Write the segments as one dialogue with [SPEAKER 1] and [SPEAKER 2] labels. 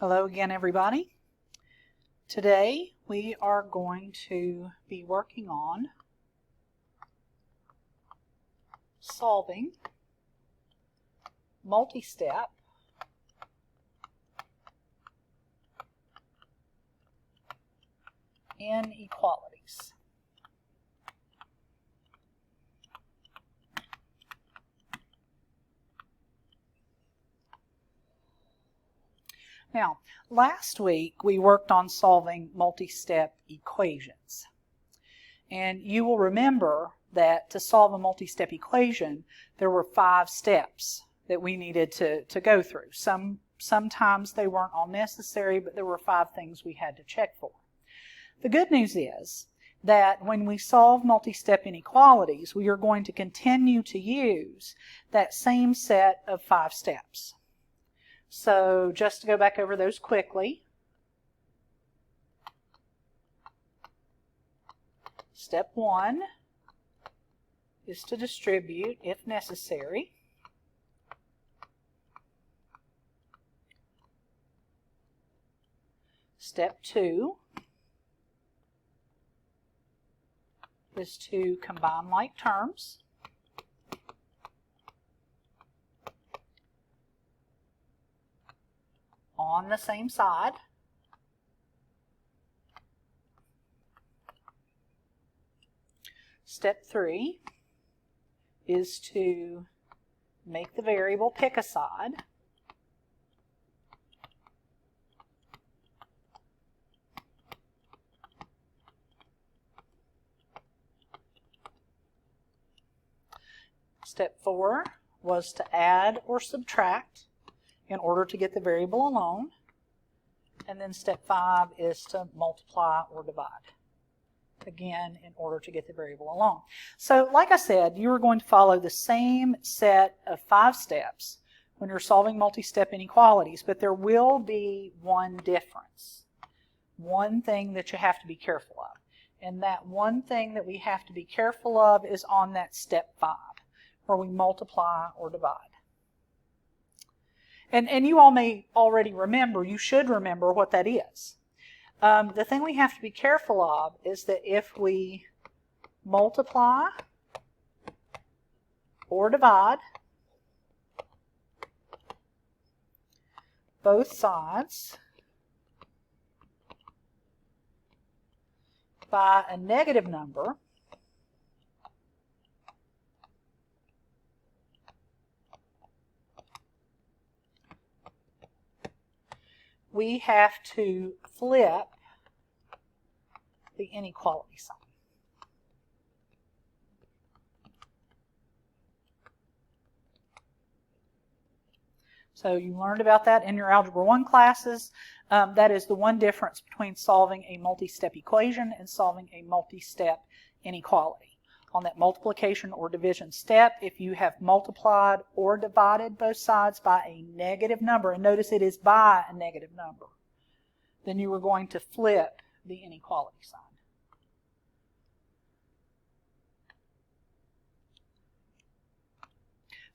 [SPEAKER 1] Hello again, everybody. Today we are going to be working on solving multi-step inequalities. Now, last week we worked on solving multi-step equations. And you will remember that to solve a multi-step equation, there were 5 steps that we needed to go through. Sometimes they weren't all necessary, but there were 5 things we had to check for. The good news is that when we solve multi-step inequalities, we are going to continue to use that same set of 5 steps. So just to go back over those quickly, step 1 is to distribute if necessary. Step 2 is to combine like terms. On the same side. Step 3 is to make the variable pick a side. Step 4 was to add or subtract in order to get the variable alone. And then step 5 is to multiply or divide, again, in order to get the variable alone. So, like I said, you are going to follow the same set of 5 steps when you're solving multi-step inequalities, but there will be one difference, one thing that you have to be careful of. And that one thing that we have to be careful of is on that step 5, where we multiply or divide. And you all may already remember, you should remember what that is. The thing we have to be careful of is that if we multiply or divide both sides by a negative number, we have to flip the inequality sign. So you learned about that in your Algebra 1 classes. That is the one difference between solving a multi-step equation and solving a multi-step inequality. On that multiplication or division step, if you have multiplied or divided both sides by a negative number, and notice it is by a negative number, then you are going to flip the inequality sign.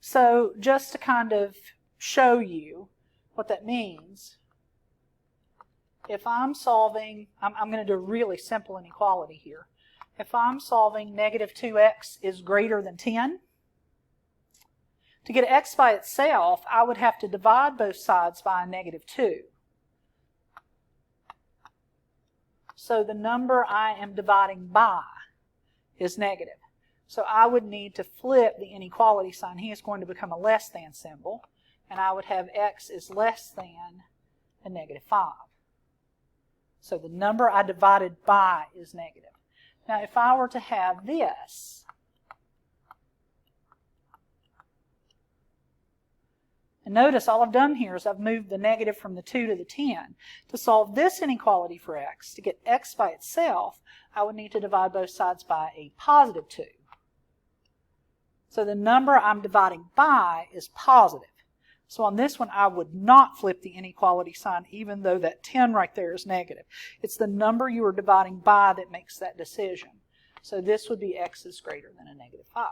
[SPEAKER 1] So just to kind of show you what that means, if I'm solving, I'm going to do a really simple inequality here. If I'm solving negative 2x is greater than 10, to get x by itself, I would have to divide both sides by a negative 2. So the number I am dividing by is negative. So I would need to flip the inequality sign. He is going to become a less than symbol, and I would have x is less than a negative 5. So the number I divided by is negative. Now, if I were to have this, and notice all I've done here is I've moved the negative from the 2 to the 10. To solve this inequality for x, to get x by itself, I would need to divide both sides by a positive 2. So the number I'm dividing by is positive. So on this one, I would not flip the inequality sign, even though that 10 right there is negative. It's the number you are dividing by that makes that decision. So this would be x is greater than a negative 5.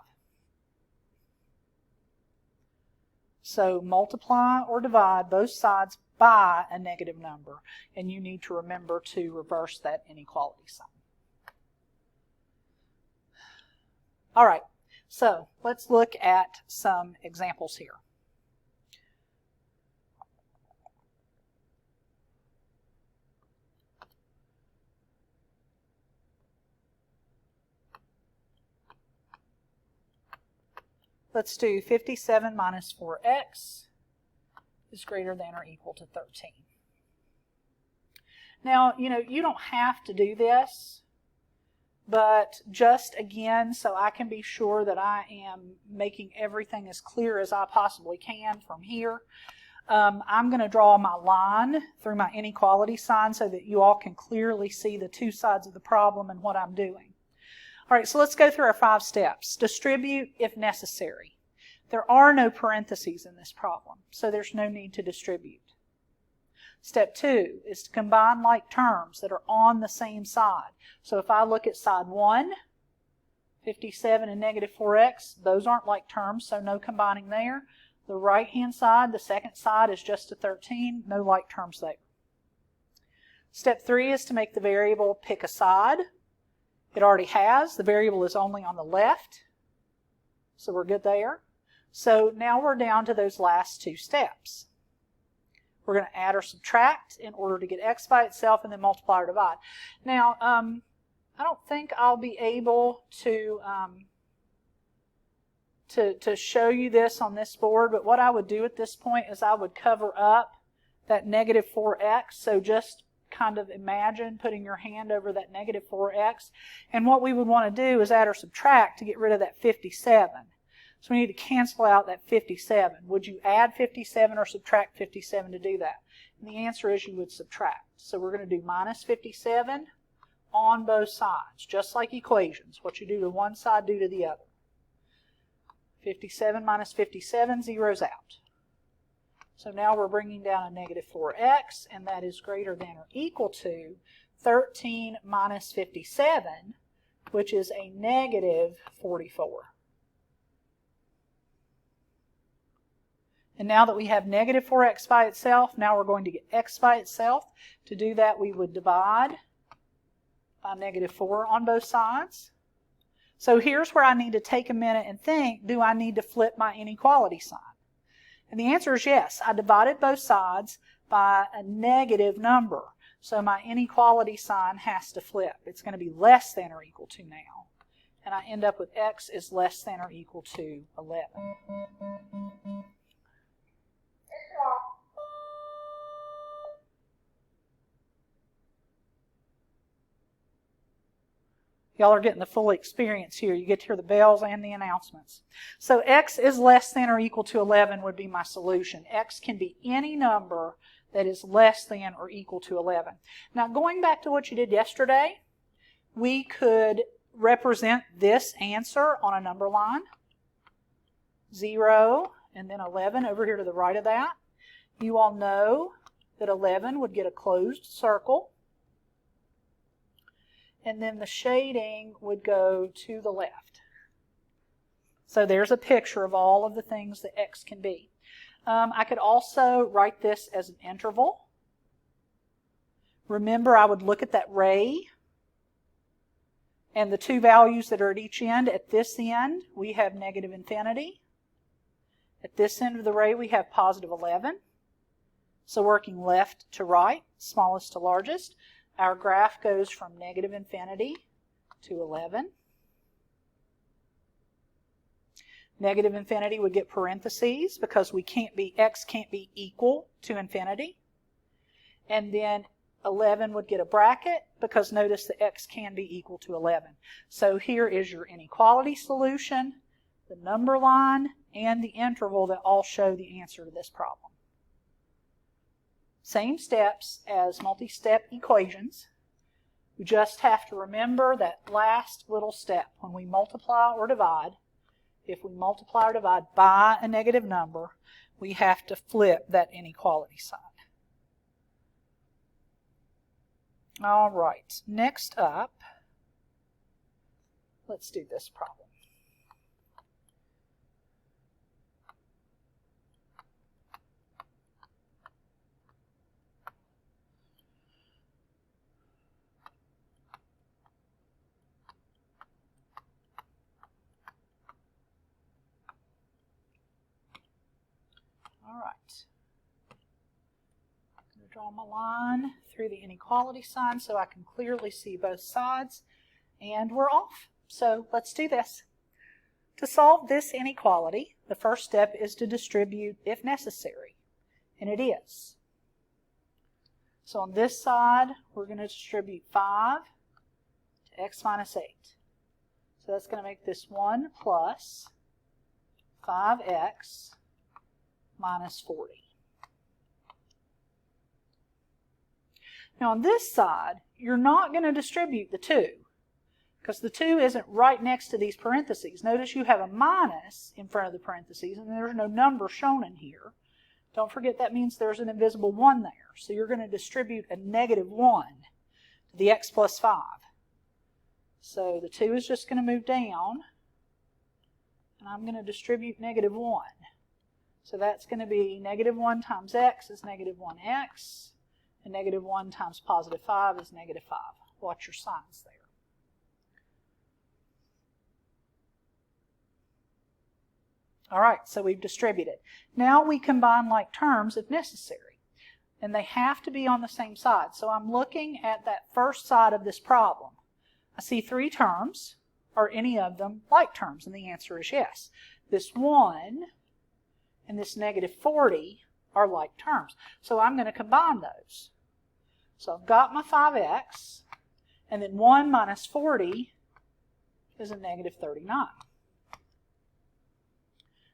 [SPEAKER 1] So multiply or divide both sides by a negative number, and you need to remember to reverse that inequality sign. All right, so let's look at some examples here. Let's do 57 minus 4x is greater than or equal to 13. Now, you don't have to do this, but just again, so I can be sure that I am making everything as clear as I possibly can from here, I'm going to draw my line through my inequality sign so that you all can clearly see the two sides of the problem and what I'm doing. All right, so let's go through our 5 steps. Distribute if necessary. There are no parentheses in this problem, so there's no need to distribute. Step 2 is to combine like terms that are on the same side. So if I look at side 1, 57 and negative 4x, those aren't like terms, so no combining there. The right-hand side, the second side, is just a 13, no like terms there. Step 3 is to make the variable pick a side. It already has. The variable is only on the left, so we're good there. So now we're down to those last 2 steps. We're going to add or subtract in order to get x by itself and then multiply or divide. Now, I don't think I'll be able to show you this on this board, but what I would do at this point is I would cover up that negative 4x, so just kind of imagine putting your hand over that negative 4x. And what we would want to do is add or subtract to get rid of that 57. So we need to cancel out that 57. Would you add 57 or subtract 57 to do that? And the answer is you would subtract. So we're going to do minus 57 on both sides, just like equations. What you do to one side, do to the other. 57 minus 57 zeroes out. So now we're bringing down a negative 4x, and that is greater than or equal to 13 minus 57, which is a negative 44. And now that we have negative 4x by itself, now we're going to get x by itself. To do that, we would divide by negative 4 on both sides. So here's where I need to take a minute and think, do I need to flip my inequality sign? And the answer is yes. I divided both sides by a negative number. So my inequality sign has to flip. It's going to be less than or equal to now. And I end up with x is less than or equal to 11. Y'all are getting the full experience here. You get to hear the bells and the announcements. So x is less than or equal to 11 would be my solution. X can be any number that is less than or equal to 11. Now, going back to what you did yesterday, we could represent this answer on a number line. 0 and then 11 over here to the right of that. You all know that 11 would get a closed circle. And then the shading would go to the left. So there's a picture of all of the things that x can be. I could also write this as an interval. Remember, I would look at that ray and the 2 values that are at each end. At this end, we have negative infinity. At this end of the ray, we have positive 11. So working left to right, smallest to largest, our graph goes from negative infinity to 11. Negative infinity would get parentheses because x can't be equal to infinity. And then 11 would get a bracket because notice that x can be equal to 11. So here is your inequality solution, the number line, and the interval that all show the answer to this problem. Same steps as multi-step equations. We just have to remember that last little step. When we multiply or divide, if we multiply or divide by a negative number, we have to flip that inequality sign. All right, next up, let's do this problem. right. I'm going to draw my line through the inequality sign so I can clearly see both sides, and we're off. So let's do this. To solve this inequality, the first step is to distribute if necessary, and it is. So on this side, we're going to distribute 5 to x minus 8. So that's going to make this 1 plus 5x minus 40. Now on this side, you're not going to distribute the 2, because the 2 isn't right next to these parentheses. Notice you have a minus in front of the parentheses, and there's no number shown in here. Don't forget that means there's an invisible 1 there. So you're going to distribute a negative 1 to the x plus 5. So the 2 is just going to move down, and I'm going to distribute negative 1. So that's going to be negative 1 times x is negative 1x, and negative 1 times positive 5 is negative 5. Watch your signs there. All right, so we've distributed. Now we combine like terms if necessary, and they have to be on the same side. So I'm looking at that first side of this problem. I see 3 terms. Are any of them like terms? And the answer is yes. This 1 and this negative 40 are like terms. So I'm going to combine those. So I've got my 5x, and then 1 minus 40 is a negative 39.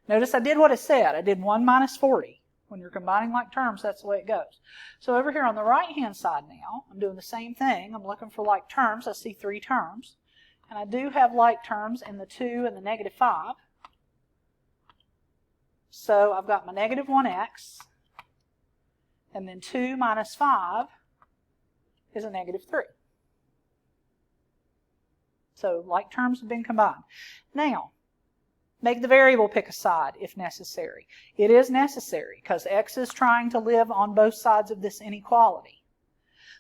[SPEAKER 1] Notice I did what I said. I did 1 minus 40. When you're combining like terms, that's the way it goes. So over here on the right-hand side now, I'm doing the same thing. I'm looking for like terms. I see 3 terms. And I do have like terms in the 2 and the negative 5. So I've got my negative 1x, and then 2 minus 5 is a negative 3. So like terms have been combined. Now, make the variable pick a side if necessary. It is necessary because x is trying to live on both sides of this inequality.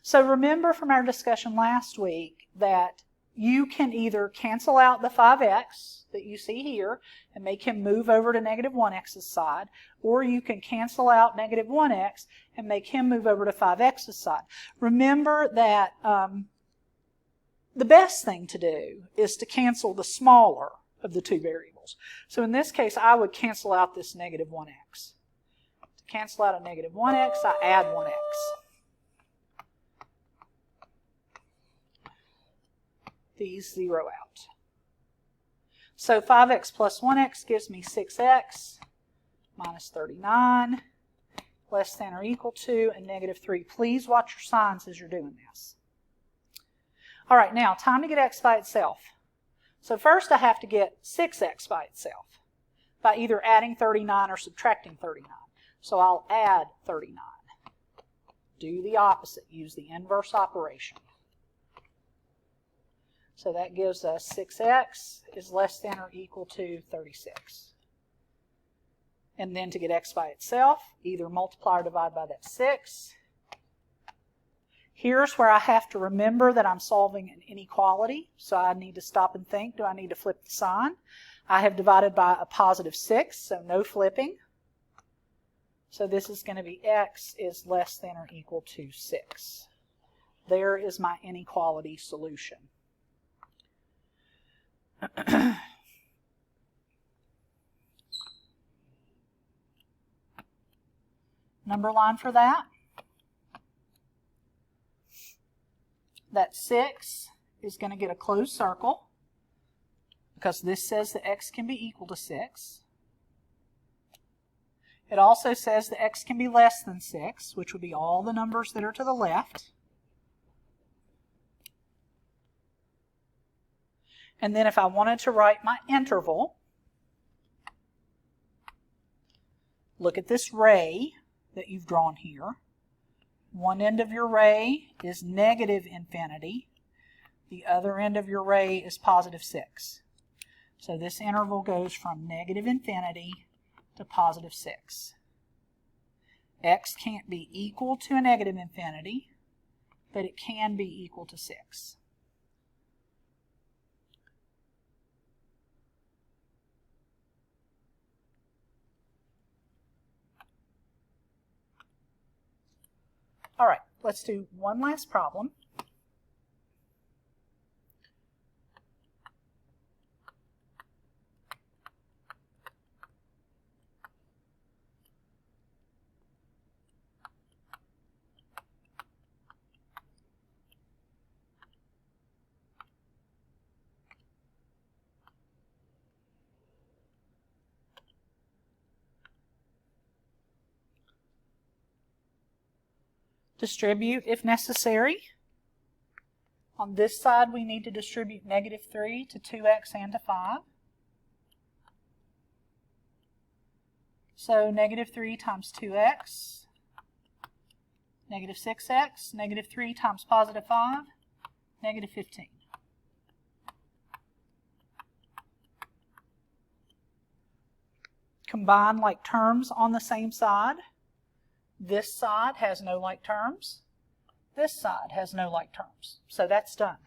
[SPEAKER 1] So remember from our discussion last week that you can either cancel out the 5x that you see here and make him move over to negative 1x's side, or you can cancel out negative 1x and make him move over to 5x's side. Remember that the best thing to do is to cancel the smaller of the 2 variables. So in this case, I would cancel out this negative 1x. To cancel out a negative 1x, I add 1x. These zero out. So 5x plus 1x gives me 6x minus 39, less than or equal to, and negative 3. Please watch your signs as you're doing this. All right, now time to get x by itself. So first I have to get 6x by itself by either adding 39 or subtracting 39. So I'll add 39. Do the opposite. Use the inverse operation. So that gives us 6x is less than or equal to 36. And then to get x by itself, either multiply or divide by that 6. Here's where I have to remember that I'm solving an inequality. So I need to stop and think, do I need to flip the sign? I have divided by a positive 6, so no flipping. So this is going to be x is less than or equal to 6. There is my inequality solution. Number line for that. That 6 is going to get a closed circle because this says that x can be equal to 6. It also says that x can be less than 6, which would be all the numbers that are to the left. And then if I wanted to write my interval, look at this ray that you've drawn here. One end of your ray is negative infinity. The other end of your ray is positive 6. So this interval goes from negative infinity to positive 6. X can't be equal to a negative infinity, but it can be equal to 6. All right, let's do one last problem. Distribute if necessary. On this side, we need to distribute -3 to 2x and to 5. So -3 times 2x, -6x, -3 times +5, -15. Combine like terms on the same side. This side has no like terms. This side has no like terms. So that's done.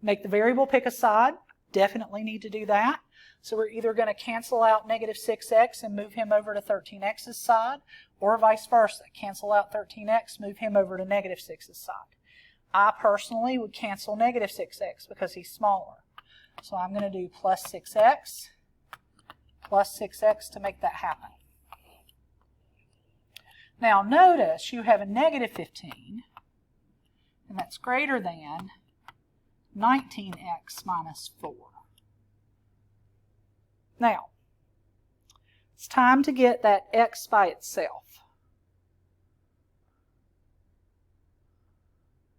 [SPEAKER 1] Make the variable pick a side. Definitely need to do that. So we're either going to cancel out -6x and move him over to 13x's side, or vice versa. Cancel out 13x, move him over to -6's side. I personally would cancel -6x because he's smaller. So I'm going to do +6x to make that happen. Now notice you have a -15, and that's greater than 19x minus 4. Now, it's time to get that x by itself.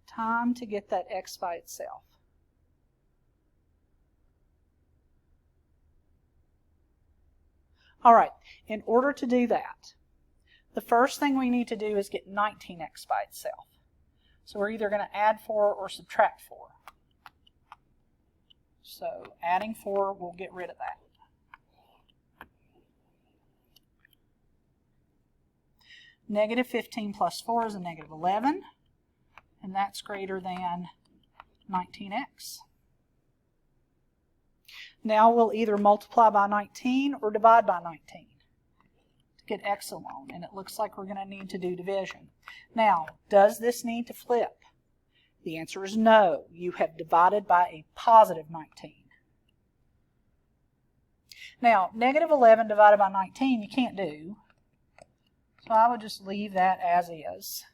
[SPEAKER 1] Time to get that x by itself. All right, in order to do that, the first thing we need to do is get 19x by itself. So we're either going to add 4 or subtract 4. So adding 4 will get rid of that. -15 plus 4 is a -11, and that's greater than 19x. Now we'll either multiply by 19 or divide by 19 to get x alone, and it looks like we're going to need to do division. Now, does this need to flip? The answer is no. You have divided by a +19. Now, -11 divided by 19 you can't do, so I would just leave that as is.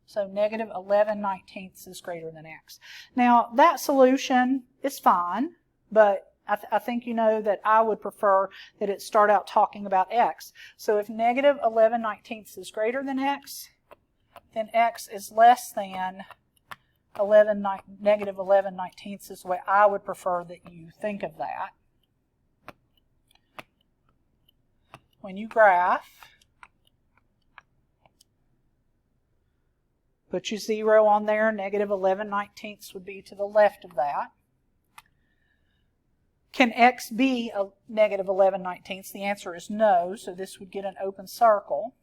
[SPEAKER 1] So -11/19 is greater than x. Now, that solution is fine, but I think you know that I would prefer that it start out talking about x. So if -11/19 is greater than x, then x is less than -11/19 is the way I would prefer that you think of that. When you graph, put your 0 on there, -11/19 would be to the left of that. Can x be a -11/19? The answer is no, so this would get an open circle,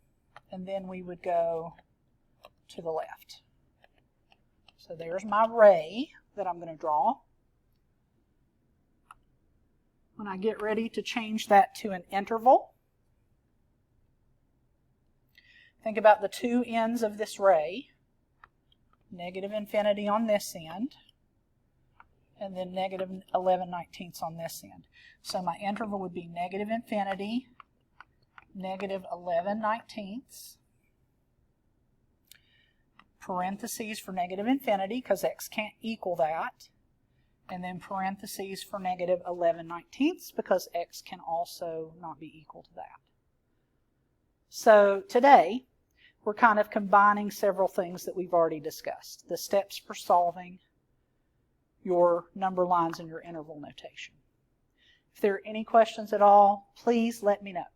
[SPEAKER 1] and then we would go to the left. So there's my ray that I'm going to draw. When I get ready to change that to an interval, think about the two ends of this ray, -infinity on this end, and then -11/19 on this end. So my interval would be -infinity, -11/19, parentheses for -infinity because x can't equal that, and then parentheses for -11/19 because x can also not be equal to that. So today, we're kind of combining several things that we've already discussed. The steps for solving, your number lines, and your interval notation. If there are any questions at all, please let me know.